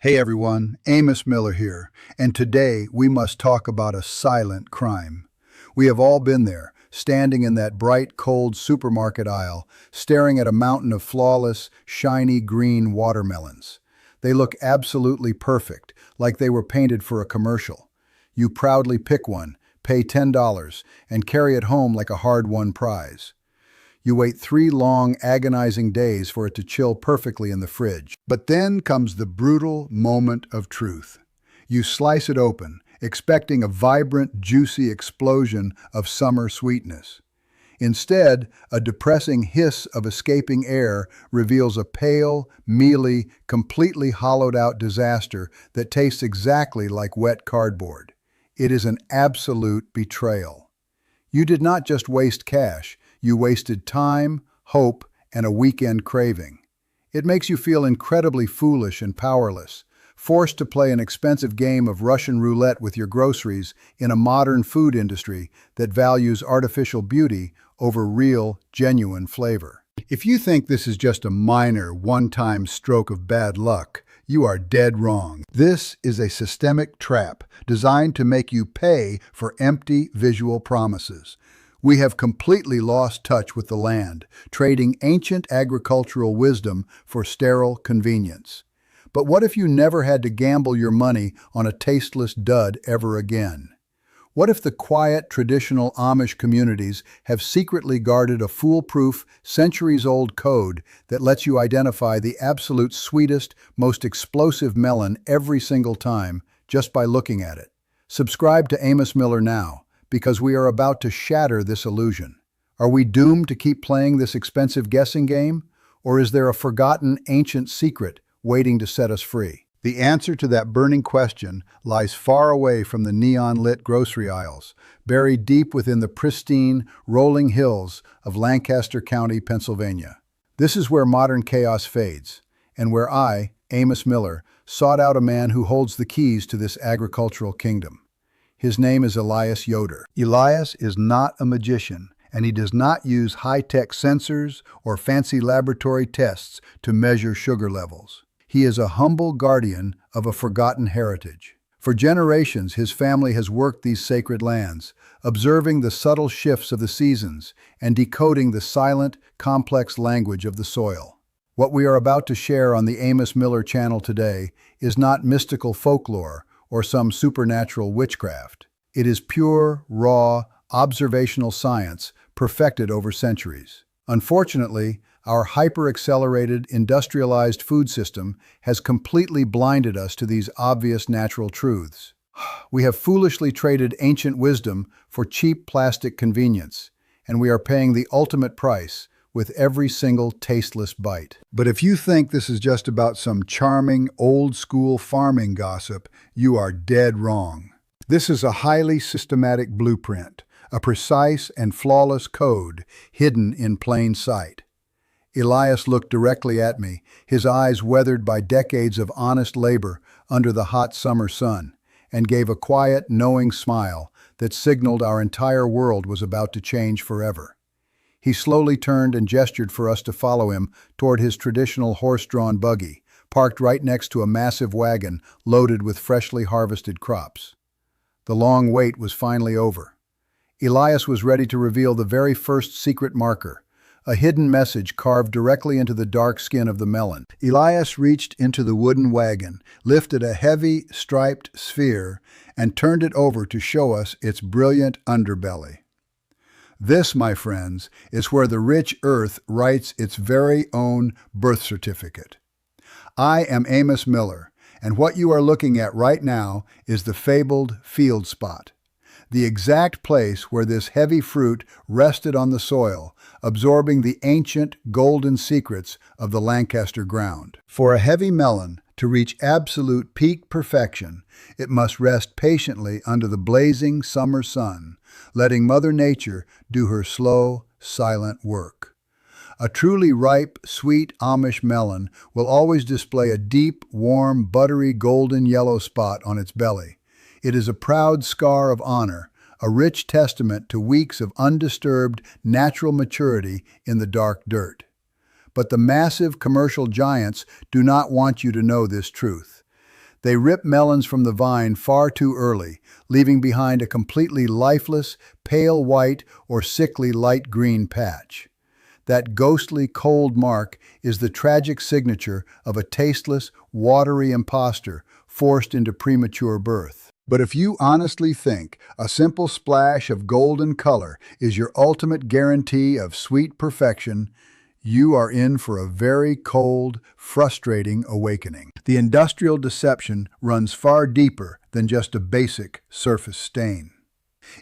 Hey everyone, Amos Miller here, and today we must talk about a silent crime. We have all been there, standing in that bright, cold supermarket aisle, staring at a mountain of flawless, shiny green watermelons. They look absolutely perfect, like they were painted for a commercial. You proudly pick one, pay $10, and carry it home like a hard-won prize. You wait 3 long, agonizing days for it to chill perfectly in the fridge. But then comes the brutal moment of truth. You slice it open, expecting a vibrant, juicy explosion of summer sweetness. Instead, a depressing hiss of escaping air reveals a pale, mealy, completely hollowed-out disaster that tastes exactly like wet cardboard. It is an absolute betrayal. You did not just waste cash. You wasted time, hope, and a weekend craving. It makes you feel incredibly foolish and powerless, forced to play an expensive game of Russian roulette with your groceries in a modern food industry that values artificial beauty over real, genuine flavor. If you think this is just a minor, one-time stroke of bad luck, you are dead wrong. This is a systemic trap designed to make you pay for empty visual promises. We have completely lost touch with the land, trading ancient agricultural wisdom for sterile convenience. But what if you never had to gamble your money on a tasteless dud ever again? What if the quiet, traditional Amish communities have secretly guarded a foolproof, centuries-old code that lets you identify the absolute sweetest, most explosive melon every single time just by looking at it? Subscribe to Amos Miller now, because we are about to shatter this illusion. Are we doomed to keep playing this expensive guessing game? Or is there a forgotten ancient secret waiting to set us free? The answer to that burning question lies far away from the neon-lit grocery aisles, buried deep within the pristine, rolling hills of Lancaster County, Pennsylvania. This is where modern chaos fades, and where I, Amos Miller, sought out a man who holds the keys to this agricultural kingdom. His name is Elias Yoder. Elias is not a magician, and he does not use high-tech sensors or fancy laboratory tests to measure sugar levels. He is a humble guardian of a forgotten heritage. For generations, his family has worked these sacred lands, observing the subtle shifts of the seasons and decoding the silent, complex language of the soil. What we are about to share on the Amos Miller channel today is not mystical folklore or some supernatural witchcraft. It is pure, raw, observational science perfected over centuries. Unfortunately, our hyper-accelerated, industrialized food system has completely blinded us to these obvious natural truths. We have foolishly traded ancient wisdom for cheap plastic convenience, and we are paying the ultimate price with every single tasteless bite. But if you think this is just about some charming, old-school farming gossip, you are dead wrong. This is a highly systematic blueprint, a precise and flawless code hidden in plain sight. Elias looked directly at me, his eyes weathered by decades of honest labor under the hot summer sun, and gave a quiet, knowing smile that signaled our entire world was about to change forever. He slowly turned and gestured for us to follow him toward his traditional horse-drawn buggy, parked right next to a massive wagon loaded with freshly harvested crops. The long wait was finally over. Elias was ready to reveal the very first secret marker, a hidden message carved directly into the dark skin of the melon. Elias reached into the wooden wagon, lifted a heavy, striped sphere, and turned it over to show us its brilliant underbelly. This, my friends, is where the rich earth writes its very own birth certificate. I am Amos Miller, and what you are looking at right now is the fabled field spot, the exact place where this heavy fruit rested on the soil, absorbing the ancient golden secrets of the Lancaster ground. For a heavy melon to reach absolute peak perfection, it must rest patiently under the blazing summer sun, letting Mother Nature do her slow, silent work. A truly ripe, sweet Amish melon will always display a deep, warm, buttery golden yellow spot on its belly. It is a proud scar of honor, a rich testament to weeks of undisturbed, natural maturity in the dark dirt. But the massive commercial giants do not want you to know this truth. They rip melons from the vine far too early, leaving behind a completely lifeless, pale white or sickly light green patch. That ghostly, cold mark is the tragic signature of a tasteless, watery imposter forced into premature birth. But if you honestly think a simple splash of golden color is your ultimate guarantee of sweet perfection, you are in for a very cold, frustrating awakening. The industrial deception runs far deeper than just a basic surface stain.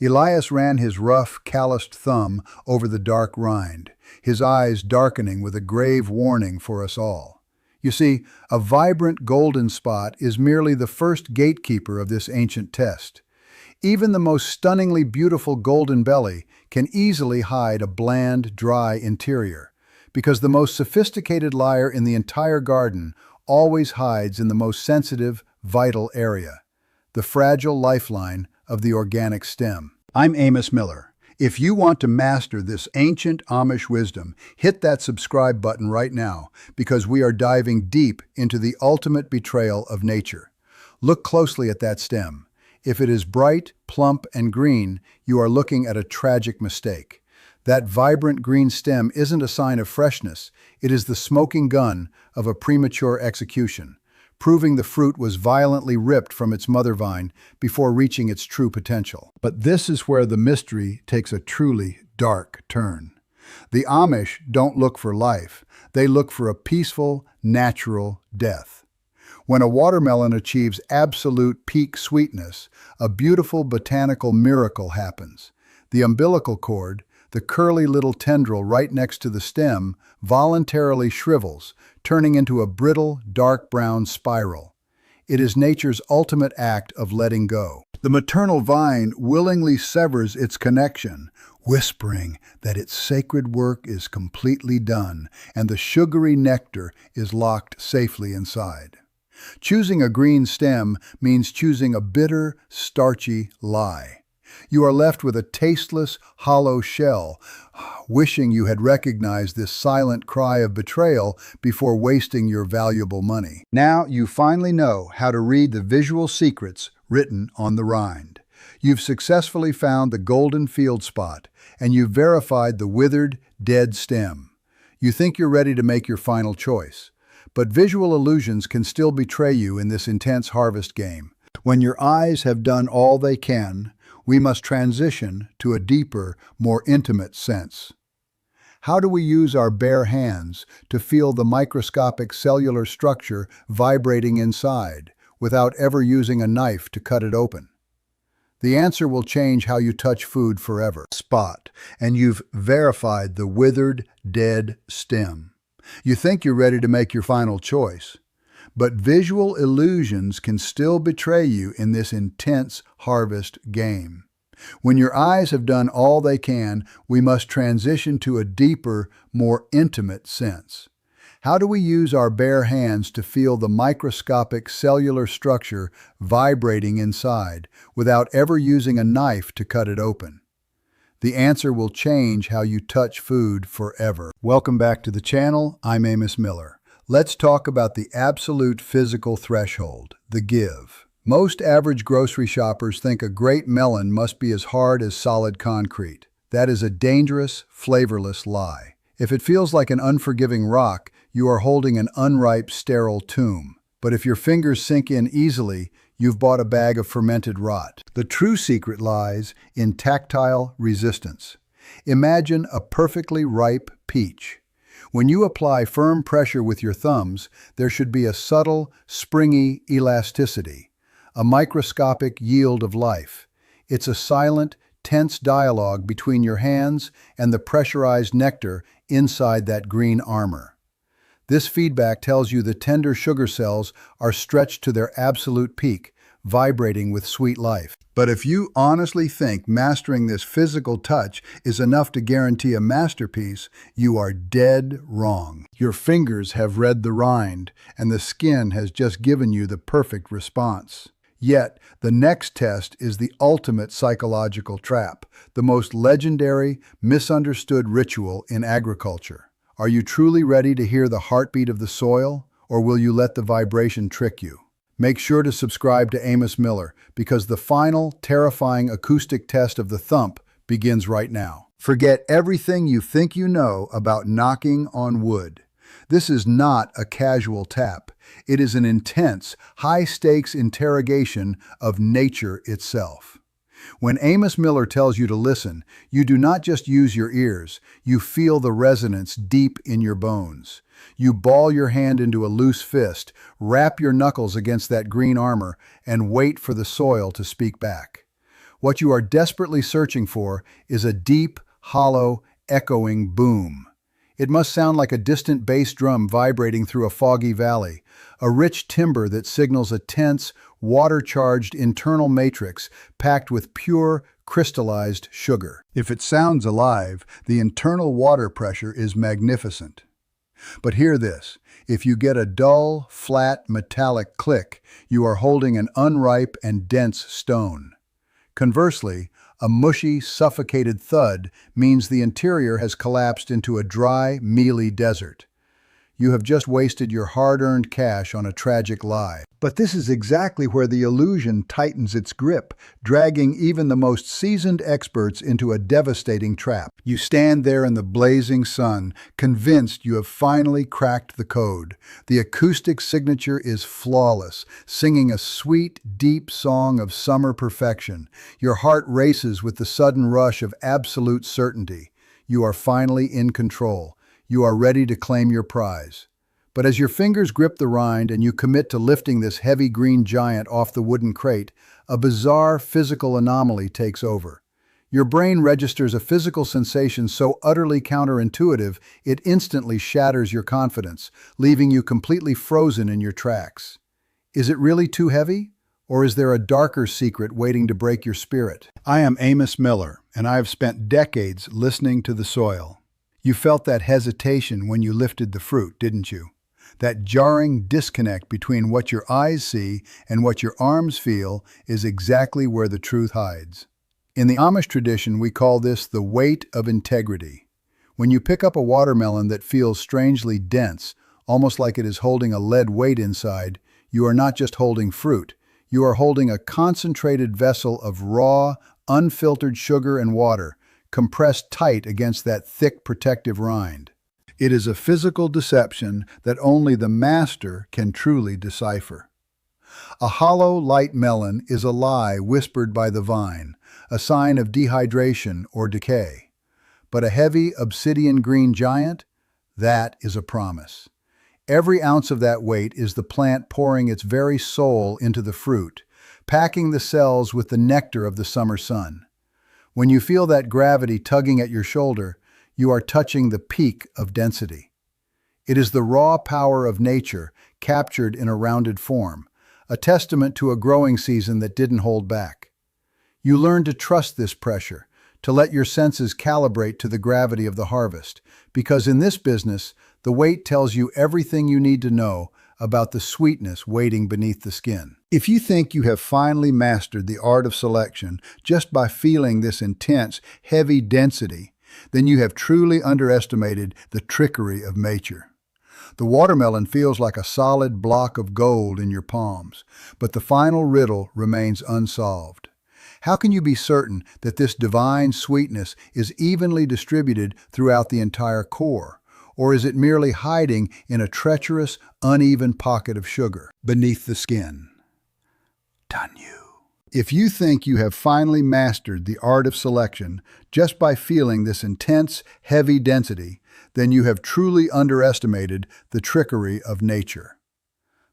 Elias ran his rough, calloused thumb over the dark rind, his eyes darkening with a grave warning for us all. You see, a vibrant golden spot is merely the first gatekeeper of this ancient test. Even the most stunningly beautiful golden belly can easily hide a bland, dry interior, because the most sophisticated liar in the entire garden always hides in the most sensitive, vital area, the fragile lifeline of the organic stem. I'm Amos Miller. If you want to master this ancient Amish wisdom, hit that subscribe button right now, because we are diving deep into the ultimate betrayal of nature. Look closely at that stem. If it is bright, plump, and green, you are looking at a tragic mistake. That vibrant green stem isn't a sign of freshness, it is the smoking gun of a premature execution, proving the fruit was violently ripped from its mother vine before reaching its true potential. But this is where the mystery takes a truly dark turn. The Amish don't look for life, they look for a peaceful, natural death. When a watermelon achieves absolute peak sweetness, a beautiful botanical miracle happens. The umbilical cord, the curly little tendril right next to the stem, voluntarily shrivels, turning into a brittle, dark brown spiral. It is nature's ultimate act of letting go. The maternal vine willingly severs its connection, whispering that its sacred work is completely done and the sugary nectar is locked safely inside. Choosing a green stem means choosing a bitter, starchy lie. You are left with a tasteless, hollow shell, wishing you had recognized this silent cry of betrayal before wasting your valuable money. Now you finally know how to read the visual secrets written on the rind. You've successfully found the golden field spot, and you've verified the withered, dead stem. You think you're ready to make your final choice, but visual illusions can still betray you in this intense harvest game. When your eyes have done all they can, we must transition to a deeper, more intimate sense. How do we use our bare hands to feel the microscopic cellular structure vibrating inside without ever using a knife to cut it open? The answer will change how you touch food forever. Spot, and you've verified the withered, dead stem. You think you're ready to make your final choice, but visual illusions can still betray you in this intense harvest game. When your eyes have done all they can, we must transition to a deeper, more intimate sense. How do we use our bare hands to feel the microscopic cellular structure vibrating inside without ever using a knife to cut it open? The answer will change how you touch food forever. Welcome back to the channel. I'm Amos Miller. Let's talk about the absolute physical threshold, the give. Most average grocery shoppers think a great melon must be as hard as solid concrete. That is a dangerous, flavorless lie. If it feels like an unforgiving rock, you are holding an unripe, sterile tomb. But if your fingers sink in easily, you've bought a bag of fermented rot. The true secret lies in tactile resistance. Imagine a perfectly ripe peach. When you apply firm pressure with your thumbs, there should be a subtle, springy elasticity, a microscopic yield of life. It's a silent, tense dialogue between your hands and the pressurized nectar inside that green armor. This feedback tells you the tender sugar cells are stretched to their absolute peak, vibrating with sweet life. But if you honestly think mastering this physical touch is enough to guarantee a masterpiece, you are dead wrong. Your fingers have read the rind, and the skin has just given you the perfect response. Yet, the next test is the ultimate psychological trap, the most legendary, misunderstood ritual in agriculture. Are you truly ready to hear the heartbeat of the soil, or will you let the vibration trick you? Make sure to subscribe to Amos Miller because the final, terrifying acoustic test of the thump begins right now. Forget everything you think you know about knocking on wood. This is not a casual tap. It is an intense, high-stakes interrogation of nature itself. When Amos Miller tells you to listen, you do not just use your ears, you feel the resonance deep in your bones. You ball your hand into a loose fist, wrap your knuckles against that green armor, and wait for the soil to speak back. What you are desperately searching for is a deep, hollow, echoing boom. It must sound like a distant bass drum vibrating through a foggy valley, a rich timbre that signals a tense, water-charged internal matrix packed with pure, crystallized sugar. If it sounds alive, the internal water pressure is magnificent. But hear this, if you get a dull, flat, metallic click, you are holding an unripe and dense stone. Conversely, a mushy, suffocated thud means the interior has collapsed into a dry, mealy desert. You have just wasted your hard-earned cash on a tragic lie. But this is exactly where the illusion tightens its grip, dragging even the most seasoned experts into a devastating trap. You stand there in the blazing sun, convinced you have finally cracked the code. The acoustic signature is flawless, singing a sweet, deep song of summer perfection. Your heart races with the sudden rush of absolute certainty. You are finally in control. You are ready to claim your prize. But as your fingers grip the rind and you commit to lifting this heavy green giant off the wooden crate, a bizarre physical anomaly takes over. Your brain registers a physical sensation so utterly counterintuitive it instantly shatters your confidence, leaving you completely frozen in your tracks. Is it really too heavy? Or is there a darker secret waiting to break your spirit? I am Amos Miller, and I have spent decades listening to the soil. You felt that hesitation when you lifted the fruit, didn't you? That jarring disconnect between what your eyes see and what your arms feel is exactly where the truth hides. In the Amish tradition, we call this the weight of integrity. When you pick up a watermelon that feels strangely dense, almost like it is holding a lead weight inside, you are not just holding fruit. You are holding a concentrated vessel of raw, unfiltered sugar and water, compressed tight against that thick protective rind. It is a physical deception that only the master can truly decipher. A hollow, light melon is a lie whispered by the vine, a sign of dehydration or decay. But a heavy, obsidian green giant? That is a promise. Every ounce of that weight is the plant pouring its very soul into the fruit, packing the cells with the nectar of the summer sun. When you feel that gravity tugging at your shoulder, you are touching the peak of density. It is the raw power of nature captured in a rounded form, a testament to a growing season that didn't hold back. You learn to trust this pressure, to let your senses calibrate to the gravity of the harvest, because in this business, the weight tells you everything you need to know about the sweetness waiting beneath the skin. If you think you have finally mastered the art of selection just by feeling this intense, heavy density, then you have truly underestimated the trickery of nature. The watermelon feels like a solid block of gold in your palms, but the final riddle remains unsolved. How can you be certain that this divine sweetness is evenly distributed throughout the entire core? Or is it merely hiding in a treacherous, uneven pocket of sugar beneath the skin? Done you. If you think you have finally mastered the art of selection just by feeling this intense, heavy density, then you have truly underestimated the trickery of nature.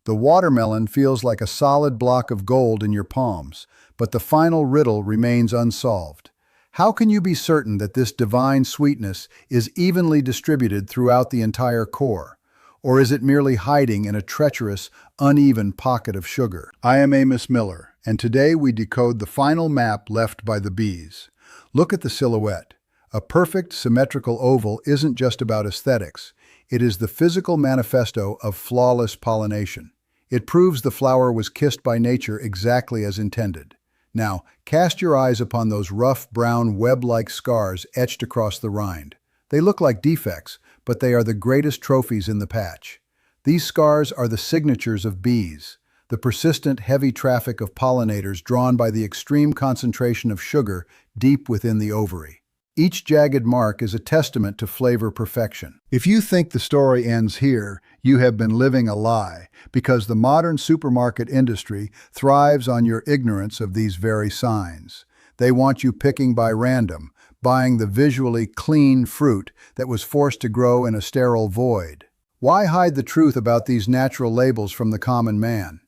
The watermelon feels like a solid block of gold in your palms, but the final riddle remains unsolved. How can you be certain that this divine sweetness is evenly distributed throughout the entire core? Or is it merely hiding in a treacherous, uneven pocket of sugar? I am Amos Miller, and today we decode the final map left by the bees. Look at the silhouette. A perfect, symmetrical oval isn't just about aesthetics. It is the physical manifesto of flawless pollination. It proves the flower was kissed by nature exactly as intended. Now, cast your eyes upon those rough, brown, web-like scars etched across the rind. They look like defects, but they are the greatest trophies in the patch. These scars are the signatures of bees, the persistent heavy traffic of pollinators drawn by the extreme concentration of sugar deep within the ovary. Each jagged mark is a testament to flavor perfection. If you think the story ends here, you have been living a lie, because the modern supermarket industry thrives on your ignorance of these very signs. They want you picking by random, buying the visually clean fruit that was forced to grow in a sterile void. Why hide the truth about these natural labels from the common man?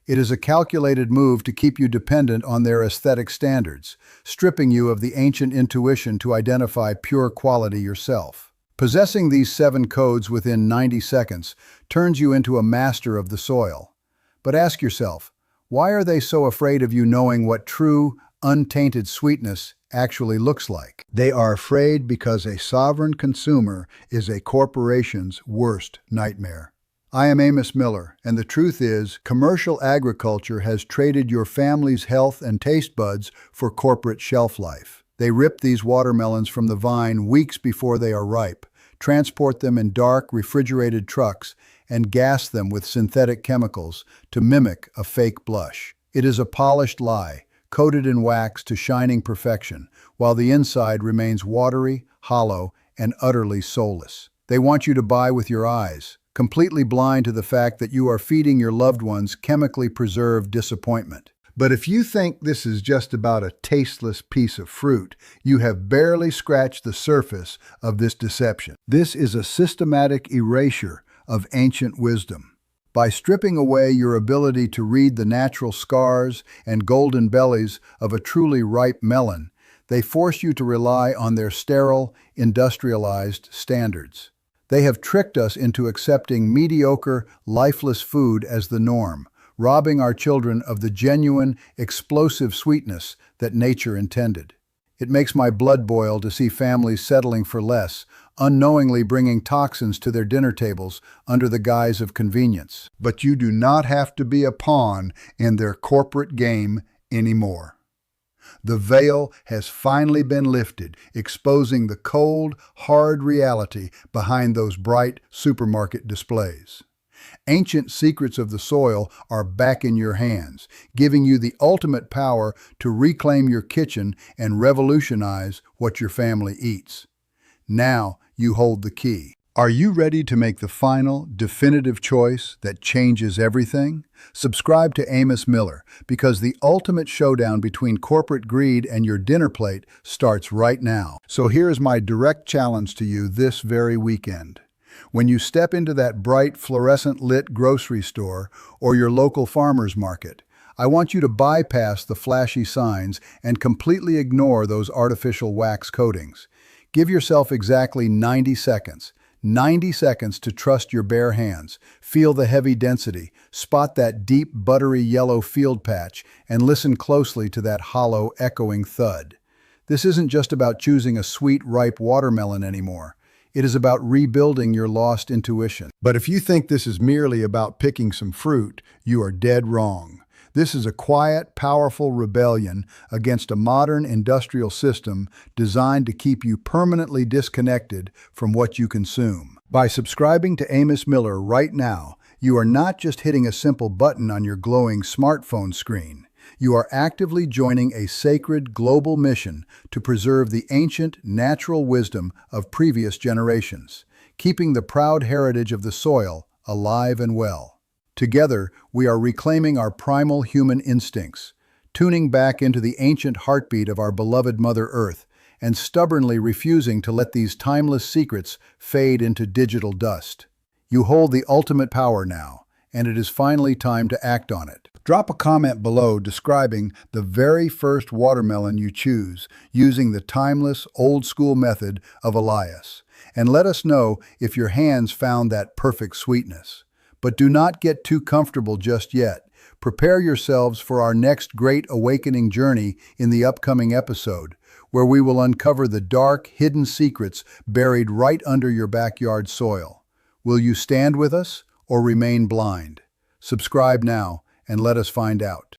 It is a calculated move to keep you dependent on their aesthetic standards, stripping you of the ancient intuition to identify pure quality yourself. Possessing these 7 codes within 90 seconds turns you into a master of the soil. But ask yourself, why are they so afraid of you knowing what true, untainted sweetness actually looks like? They are afraid because a sovereign consumer is a corporation's worst nightmare. I am Amos Miller, and the truth is, commercial agriculture has traded your family's health and taste buds for corporate shelf life. They rip these watermelons from the vine weeks before they are ripe, transport them in dark, refrigerated trucks, and gas them with synthetic chemicals to mimic a fake blush. It is a polished lie, coated in wax to shining perfection, while the inside remains watery, hollow, and utterly soulless. They want you to buy with your eyes, completely blind to the fact that you are feeding your loved ones chemically preserved disappointment. But if you think this is just about a tasteless piece of fruit, you have barely scratched the surface of this deception. This is a systematic erasure of ancient wisdom. By stripping away your ability to read the natural scars and golden bellies of a truly ripe melon, they force you to rely on their sterile, industrialized standards. They have tricked us into accepting mediocre, lifeless food as the norm, robbing our children of the genuine, explosive sweetness that nature intended. It makes my blood boil to see families settling for less, unknowingly bringing toxins to their dinner tables under the guise of convenience. But you do not have to be a pawn in their corporate game anymore. The veil has finally been lifted, exposing the cold, hard reality behind those bright supermarket displays. Ancient secrets of the soil are back in your hands, giving you the ultimate power to reclaim your kitchen and revolutionize what your family eats. Now you hold the key. Are you ready to make the final, definitive choice that changes everything? Subscribe to Amos Miller, because the ultimate showdown between corporate greed and your dinner plate starts right now. So here's my direct challenge to you this very weekend. When you step into that bright, fluorescent-lit grocery store or your local farmer's market, I want you to bypass the flashy signs and completely ignore those artificial wax coatings. Give yourself exactly 90 seconds. 90 seconds to trust your bare hands, feel the heavy density, spot that deep, buttery yellow field patch, and listen closely to that hollow, echoing thud. This isn't just about choosing a sweet, ripe watermelon anymore. It is about rebuilding your lost intuition. But if you think this is merely about picking some fruit, you are dead wrong. This is a quiet, powerful rebellion against a modern industrial system designed to keep you permanently disconnected from what you consume. By subscribing to Amos Miller right now, you are not just hitting a simple button on your glowing smartphone screen. You are actively joining a sacred global mission to preserve the ancient, natural wisdom of previous generations, keeping the proud heritage of the soil alive and well. Together, we are reclaiming our primal human instincts, tuning back into the ancient heartbeat of our beloved Mother Earth, and stubbornly refusing to let these timeless secrets fade into digital dust. You hold the ultimate power now, and it is finally time to act on it. Drop a comment below describing the very first watermelon you choose using the timeless, old-school method of Elias, and let us know if your hands found that perfect sweetness. But do not get too comfortable just yet. Prepare yourselves for our next great awakening journey in the upcoming episode, where we will uncover the dark, hidden secrets buried right under your backyard soil. Will you stand with us or remain blind? Subscribe now and let us find out.